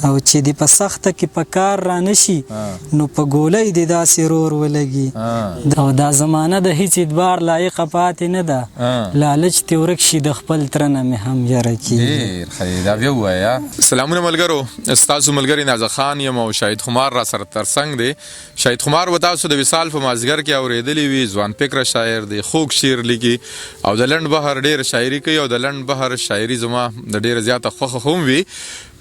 او چې د په سخته کې په کار را نشي نو په ګولۍ د داسې رور ولګي او دا زمانه د هیڅ اعتبار لایقه پاتې نه ده لالچ تې ورک شي د خپل ترنه مې هم یره کېږي. ډېر ښه دا بیا ووایه. سلامونه ملګرو، ستاسو ملګری نازه خان یم او شاهد خمار را سره ترڅنګ دی. شاهد خمار به تاسو د وصال په مازدیګر کې اورېدلی وي. ځوان فکره شاعر دی، خوږ شعر لیکي او د لنډ بهر ډېره شاعري کوي او د لنډ بهر شاعري زما د ډېره زیاته خوښه هم وي.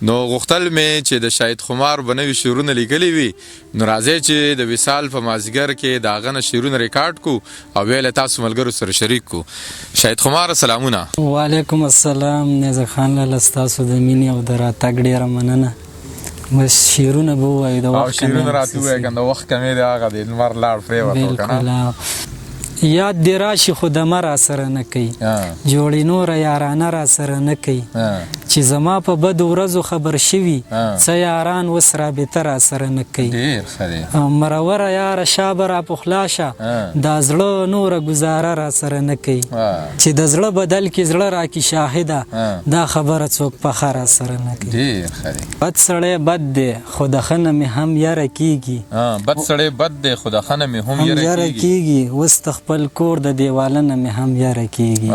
نو غوښتل مې چې د شاهد خمار به نوي شعرونه لیکلي وي نو راځئ چې د وصال په مازدیګر کې د هغه نه شعرونه ریکارډ کړو او بیا له تاسو ملګرو سره شریک کړو. شاهد خمار سلامونه. وعلیکم السلام نیزه خان لاله، ستاسو د مینې او د راتګ ډېره مننه. بس شعرونه به ووایو د وخت شعرونه راته ووایه که د وخت کمې دی هغه د لمر لاړ پرېوتو که نه. یاد دې راشي خو دمه را سره نه کوي، جوړې نوره یارانه را سره نه کوي، چې زما په بدو ورځو خبر شوي څه یاران اوس رابطه را سره نه کوي. مروره یاره شابه را پخلا شه دا زړه نوره ګزاره را سره نه کوي، چې د زړه بدل کې زړه راکي شاهده دا خبره څوک پخه را سره نه کوي. بد سړی بد دی خو د ښه نه مې هم یره کېږي. بد سړی بد دی خو د ښه نه مې هم یره کېږي. اوس خپل کور د دیواله نه مې هم یره کېږي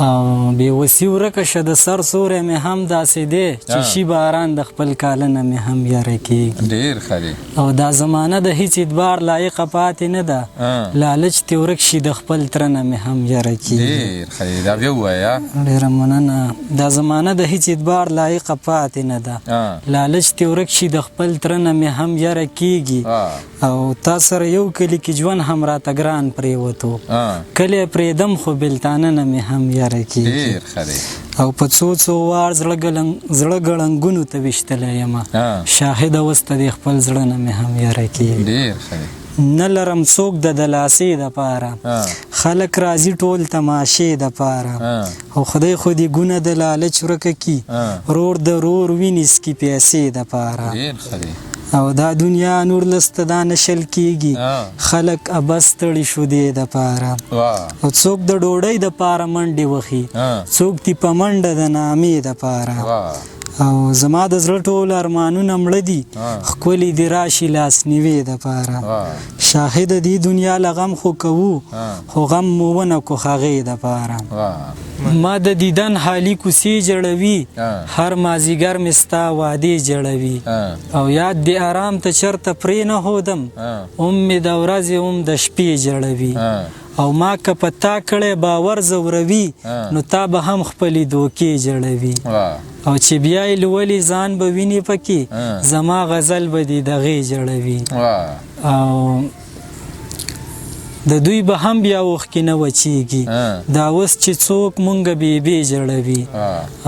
او بېوسي ورکه شه د سر سوری مې هم داسې دی چې شي باران د خپل کاله نه مې هم یره کېږي. ډېر ښه دی. او دا زمانه د هیڅ اعتبار لایقه پاتې نه ده لالچ تې ورک شي د خپل ترنه مې هم یره کېږي. ډېر ښه دی دا بیا ووایه. ډېره مننه. دا زمانه د هیڅ اعتبار لایقه پاتې نه ده لالچ تې ورک شي د خپل ترنه مې هم یره کېږي. او تا سره یو کلي کې ژوند هم راته ګران پرېوتو، کلی پرېږدم خو بېلتانه نه مې هم یره کېږي. او په څو څو وار زړه ګړنګونو ته ویشتلی یمه شاهده اوس ته د خپل زړه نه مې هم یره کېږي. نه لرم څوک د دلاسې دپاره، خلک راځي ټول تماشې دپاره، او خدای خو دې ګونه د لالچ ورکه کي رور د رور وینې سکي پیسې دپاره. او دا دنیا نور لسته دا نشل کېږي خلک ابس تړي شو دې دپاره. او څوک د ډوډۍ دپاره منډې وخي، څوک دې په منډه د نامې دپاره. او زما د زړه ټول ارمانونه مړه دي ښکلي دې راشي لاسنیوې دپاره. شاهده دې دنیا له غم خو کوو خو غم مو ونه کو هغې دپاره. ما د دیدن حالي کوڅې جړوي هر مازدیګر مې ستا وعدې جړوي. او یاد دې آرام ته چرته پرې نه هودم مې د ورځې د شپې جړوي. او ما که په تا کړی باور زوروي نو تا به هم خپلې دوکې جړوي. او چې بیا یې لولي ځان به ویني پکې زما غزل به دې دغې جړوي. او د دوی به هم بیا اوښکې نه وچېږي دا اوس چې څوک مونږ بېبې جړوي.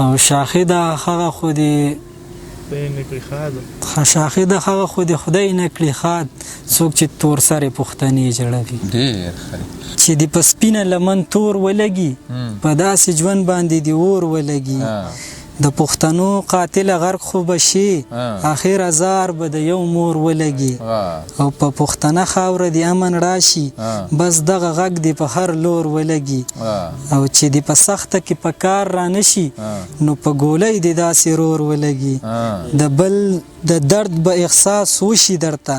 او شاهده هغه خو دې شاهده هغه خو دې خدای نه کړي ښاد څوک چې تور سرې پښتنې جړوي. چې دې په سپینه لمن تور ولګي په داسې ژوند باندې دې اور ولګي. د پښتنو قاتل غرق خو به شي اخر ازار به د یو مور ولګي. او په پښتنه خاوره دې امن راشي بس دغه غږ دې په هر لور ولګي. او چې دې په سخته کې په کار را نشي نو په ګولۍ دې داسې رور ولګي. د بل د درد به احساس وشي درته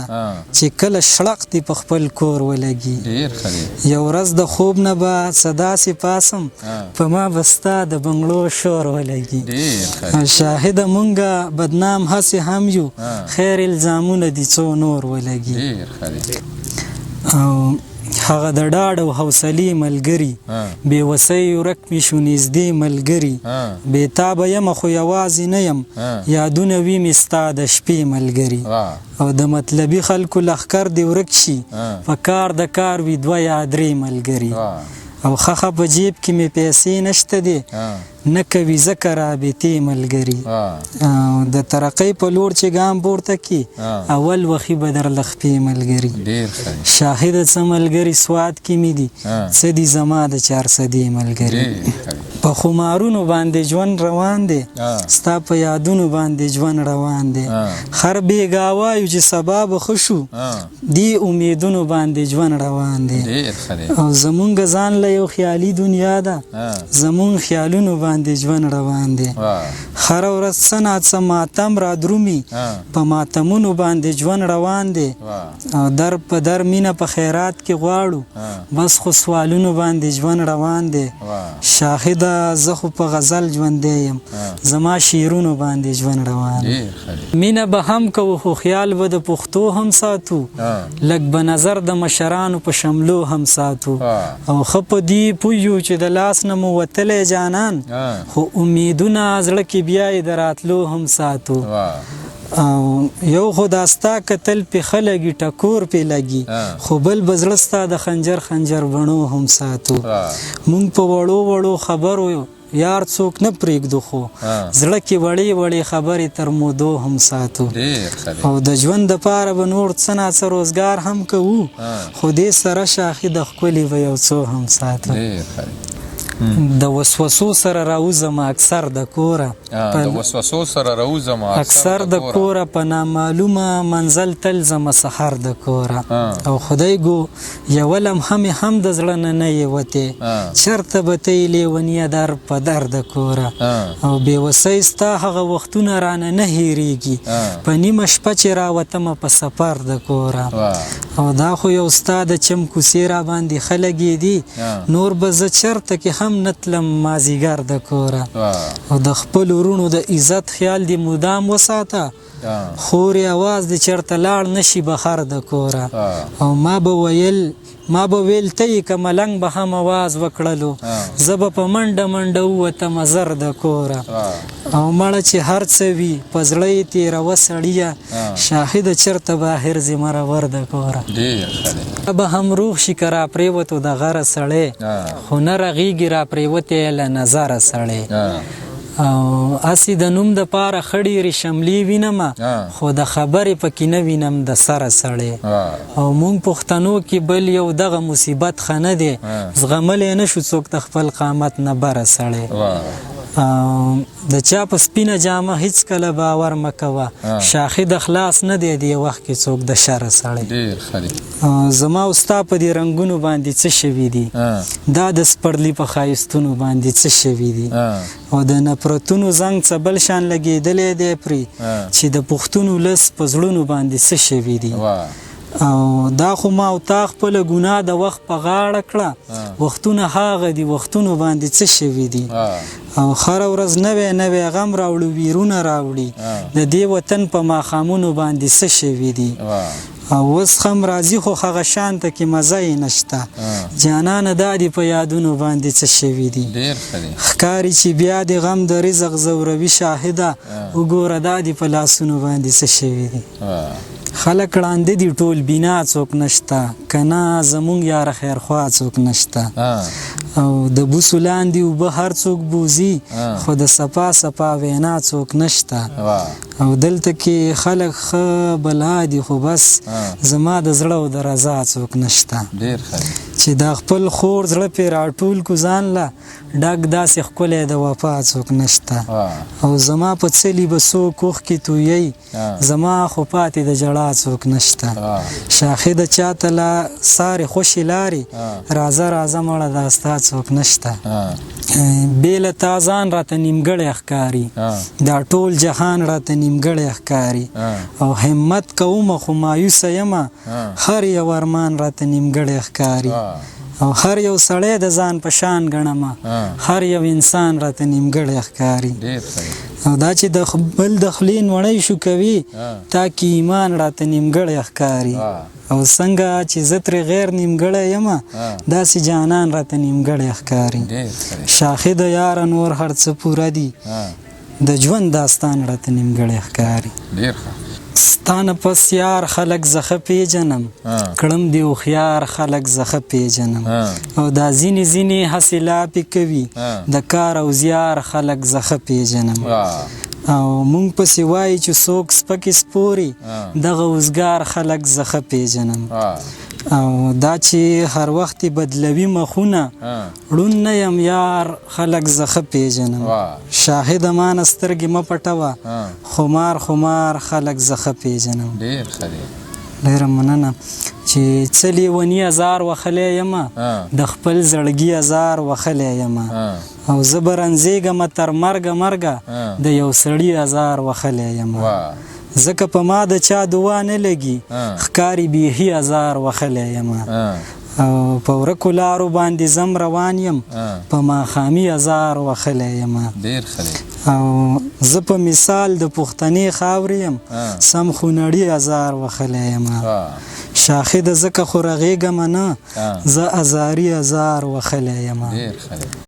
چې کله شړق دې په خپل کور ولګي. یو ورځ د خوب نه به څه داسې پاسم په ما به ستا د بنګړو شور ولګي. شاهده مونږه بدنام هسې هم یو خیر الزامونه دي څو نور ولګي. او هغه د ډاډ او حوصلې ملګري بېوسۍ ورک مې شو نږدې ملګري. بېتابه یمه خو یوازې نه یم یادونه وي مې ستا د شپې ملګري. او د مطلبي خلکو لښکر دې ورک شي په کار د کار وي دوه یا درې ملګري. او خخه په جیب کې مې پیسې نشته دي نه کوي ځکه رابطې ملګري. د ترقۍ په لور چې ګام پورته کي اول وخي به درله خپې ملګري. شاهده څه ملګري سوات کې مې دي څه دي زما د 400 ملګري. په خمارونو باندې ژوند روان دی ستا په یادونو باندې ژوند روان دی خر بیګا وایو چې سبا به ښه شو دې امیدونو باندې ژوند روان دی او زمونږ ځان له یو خیالي دنیا ده زمونږ خیالونو باندې ژوند روان دی هره ورځ څه ناڅه ماتم را درومي په ماتمونو باندې ژوند روان دی او در په در مینه په خیرات کې غواړو بس خو سوالونو باندې ژوند روان دی شاهده زه خو په غزل ژوندی یم زما شعرونو باندې ژوند روان دی مینه به هم کوو خو خیال به د پښتو هم ساتو لږ به نظر د مشرانو په شملو هم ساتو او ښه په دې پوهیو چې د لاس نه مو وتلی جانان خو امیدونه زړه کې بیا یې د راتلو هم ساتو او یو خو داستا کتل پې ښه لګي ټکور پې لګي خو بل به زړه ستا د خنجر بڼو هم ساتو مونږ په وړو وړو خبرو یار څوک نه پرېږدو خو زړه کې وړې وړې خبرې تر مودو هم ساتو او د ژوند دپاره به نور څه ناڅه روزګار هم کوو خو دې سره شاخي د ښکلي به یو څو هم ساتو د وسوسو سره راوځم اکثر د کوره د وسوسو سره راوځم اکثر د کوره په نامعلومه منزل تل ځمه سحر د کوره او خدای ګو یوه لمحه هم د زړه نه نه یې وتې چېرته به ته یې لیونیه در په در د کوره او بېوسۍ ستا هغه وختونه رانه نه هېرېږي په نیمه شپه چې راوتمه په سفر د کوره او دا خو یو ستا د چم کوڅې را باندې ښه لګېدي نور به زه چېرته کې هم نتلم مازیګر د کوره او د خپل ورونو د عزت خیال دی مدام وساته خورې اواز دی چېرته لاړ نشي بهر د کوره او ما به ویل ته یې که ملنګ به هم اواز وکړلو زه به په منډه ووتم زر د کوره او مړه چې هر څه وي په زړه یې تېروه سړیه شاهده چېرته به حرز مرور د کوره به هم روغ شي که راپرېوتو د غره سړی خو نه رغېږي راپرېوتی له نظره سړی او اسی د نوم د پاره خړې شملې وینم خو د خبرې پکې نه وینم د سره سړی او مونږ پښتنو کې بل یو دغه مصیبت ښه نه دی زغملی نه شو څوک د خپل قامت نه بره سړی د چا په سپینه جامه هیڅکله باور مه کوه شاخي د خلاص نه دی دې وخت کې څوک د شره سړی زما او ستا په دې رنګونو باندې څه شوي دي دا د سپرلي په ښایستونو باندې څه شوي دي او د نفرتونو زنګ څه بل شان لګېدلی دی پرې چې د پښتون ولس په زړونو باندې څه شوي دي او دا خو ما او تا خپله ګناه د وخت په غاړه کړه وختونه هغه دي وختونو باندې څه شوي دي او هره ورځ نوی غم راوړو ویرونه راوړي د دې وطن په ماښامونو باندې څه شوي دي او اوس خم راځي خو هغه شانته کې مزه یې نشته جانانه دا دې په یادونو باندې څه شوي دي ښکاري چې بیا د غم د رزق زوروي شاهده وګوره دا دې په لاسونو باندې څه شوي دي خلک ړانده دي ټول بنا څوک نشته که نه زمونږ یاره خیرخوا څوک نشته او د بوسو لاندې اوبه هر څوک بوزي خو د صفا وینا څوک نشته او دلته کې خلک ښه بلا دي خو بس زما د زړه او د رضا څوک نشته چې دا خپل خور زړه پې راټول کو ځان له ډک داسې ښکلی د وفا څوک نشته او زما په څلي به څوک اوښکې تویی زما خو پاتې د ژړا څوک نشته شاخې د چاته لا سارې خوشې لارې راځه مړه دا ستا څوک نشته بې له تا ځان راته نیمګړی ښکاري دا ټول جهان راته نیمګړی ښکاري او همت کومه خو مایوسه یمه هر یو ارمان راته نیمګړی ښکاري او هر یو سړی د ځان په شان ګڼمه هر یو انسان راته نیمګړی ښکاري او دا چې د بل د خولې نوړی شو کوي تا کې ایمان راته نیمګړی ښکاري او څنګه چې زه ترې غیر نیمګړی یمه داسې جانان راته نیمګړی ښکاري شاخې د یاره نور هر څه پوره دي د ژوند داستان راته نیمګړی ښکاري ستانه پس یار خلک زخه پیژنم کړم دی هوښیار خلک زخه پیژنم او دا ځینې هسې لاپې کوي د کار او زیار خلک زخه پیژنم او مونږ پسې وایي چې څوک سپکې سپوري دغه وزګار خلک زخه پیژنم او دا چې هر وخت بدلوي مخونه ړوند نه یم یار خلک زخه پیژنم شاهد مان سترګې مه پټوه خمار خمار خلک زخه پیژنم. ډېر ښه دی. ډېره مننه چې څه لیوني ازار وښلی یمه د خپل زړګي ازار وښلی یمه او زه به رنځېږمه تر مرګه مرګه د یو سړي ازار وښلی یمه ځکه په ما د چا دعا نه لګي ښکاري بیخي ازار وښلی یمه او په ورکو لارو باندې زم روان یم په ماښامي ازار وښلی یمه. ډېر ښه دی. او زه په مثال د پښتنې خاورې یم سم خونړي ازار وښلی یمه شاهده ځکه خو رغېږمه نه زه ازاري ازار وښلی یمه. ډېر ښه دی.